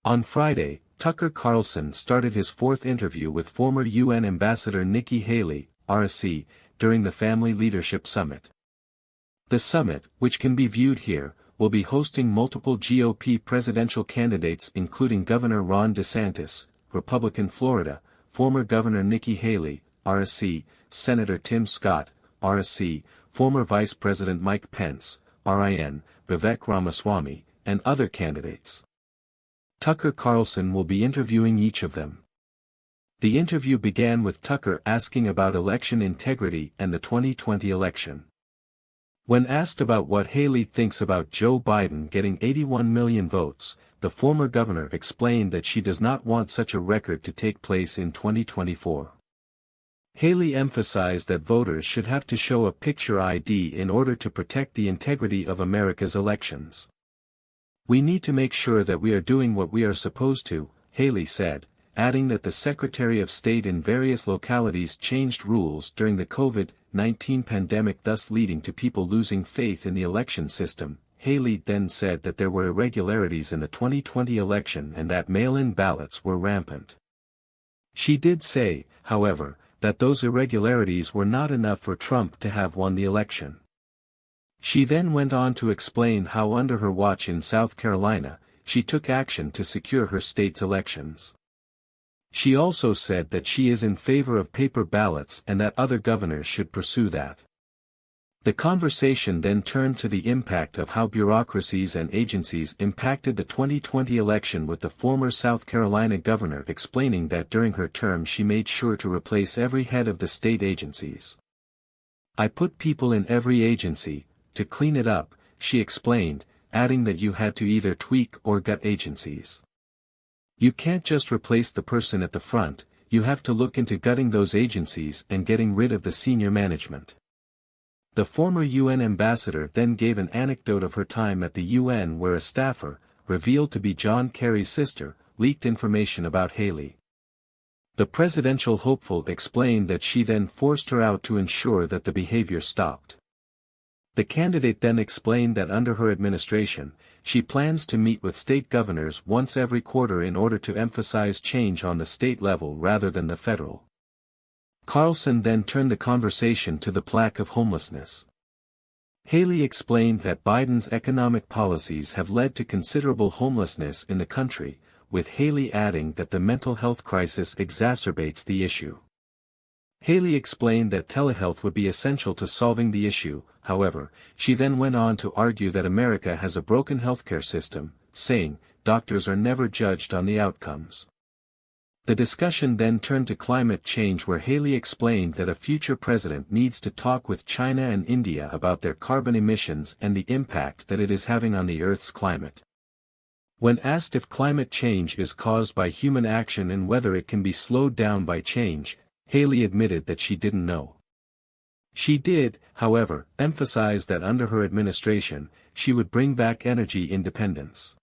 On Friday, Tucker Carlson started his fourth interview with former UN Ambassador Nikki Haley, RSC, during the Family Leadership Summit. The summit, which can be viewed here, will be hosting multiple GOP presidential candidates including Governor Ron DeSantis, Republican Florida, former Governor Nikki Haley, RSC, Senator Tim Scott, RSC, former Vice President Mike Pence, RIN, Vivek Ramaswamy, and other candidates. Tucker Carlson will be interviewing each of them. The interview began with Tucker asking about election integrity and the 2020 election. When asked about what Haley thinks about Joe Biden getting 81 million votes, the former governor explained that she does not want such a record to take place in 2024. Haley emphasized that voters should have to show a picture ID in order to protect the integrity of America's elections. "We need to make sure that we are doing what we are supposed to," Haley said, adding that the Secretary of State in various localities changed rules during the COVID-19 pandemic, thus leading to people losing faith in the election system. Haley then said that there were irregularities in the 2020 election and that mail-in ballots were rampant. She did say, however, that those irregularities were not enough for Trump to have won the election. She then went on to explain how under her watch in South Carolina, she took action to secure her state's elections. She also said that she is in favor of paper ballots and that other governors should pursue that. The conversation then turned to the impact of how bureaucracies and agencies impacted the 2020 election, with the former South Carolina governor explaining that during her term she made sure to replace every head of the state agencies. "I put people in every agency, to clean it up," she explained, adding that you had to either tweak or gut agencies. "You can't just replace the person at the front, you have to look into gutting those agencies and getting rid of the senior management." The former UN ambassador then gave an anecdote of her time at the UN where a staffer, revealed to be John Kerry's sister, leaked information about Haley. The presidential hopeful explained that she then forced her out to ensure that the behavior stopped. The candidate then explained that under her administration, she plans to meet with state governors once every quarter in order to emphasize change on the state level rather than the federal. Carlson then turned the conversation to the plague of homelessness. Haley explained that Biden's economic policies have led to considerable homelessness in the country, with Haley adding that the mental health crisis exacerbates the issue. Haley explained that telehealth would be essential to solving the issue. However, she then went on to argue that America has a broken healthcare system, saying, "Doctors are never judged on the outcomes." The discussion then turned to climate change, where Haley explained that a future president needs to talk with China and India about their carbon emissions and the impact that it is having on the Earth's climate. When asked if climate change is caused by human action and whether it can be slowed down by change, Haley admitted that she didn't know. She did, however, emphasize that under her administration, she would bring back energy independence.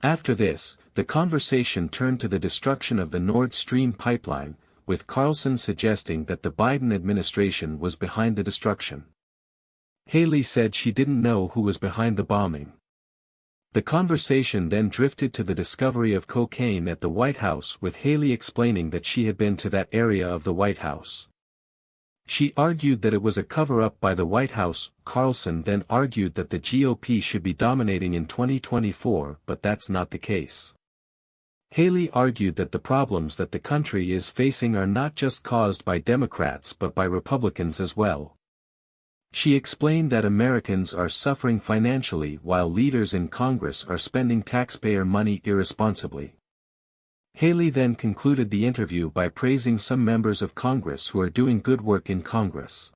After this, the conversation turned to the destruction of the Nord Stream pipeline, with Carlson suggesting that the Biden administration was behind the destruction. Haley said she didn't know who was behind the bombing. The conversation then drifted to the discovery of cocaine at the White House, with Haley explaining that she had been to that area of the White House. She argued that it was a cover-up by the White House. Carlson then argued that the GOP should be dominating in 2024, but that's not the case. Haley argued that the problems that the country is facing are not just caused by Democrats but by Republicans as well. She explained that Americans are suffering financially while leaders in Congress are spending taxpayer money irresponsibly. Haley then concluded the interview by praising some members of Congress who are doing good work in Congress.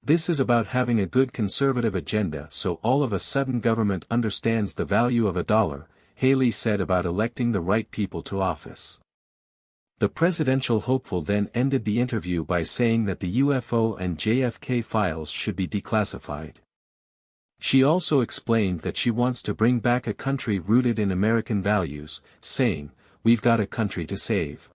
"This is about having a good conservative agenda so all of a sudden government understands the value of a dollar," Haley said about electing the right people to office. The presidential hopeful then ended the interview by saying that the UFO and JFK files should be declassified. She also explained that she wants to bring back a country rooted in American values, saying, "We've got a country to save."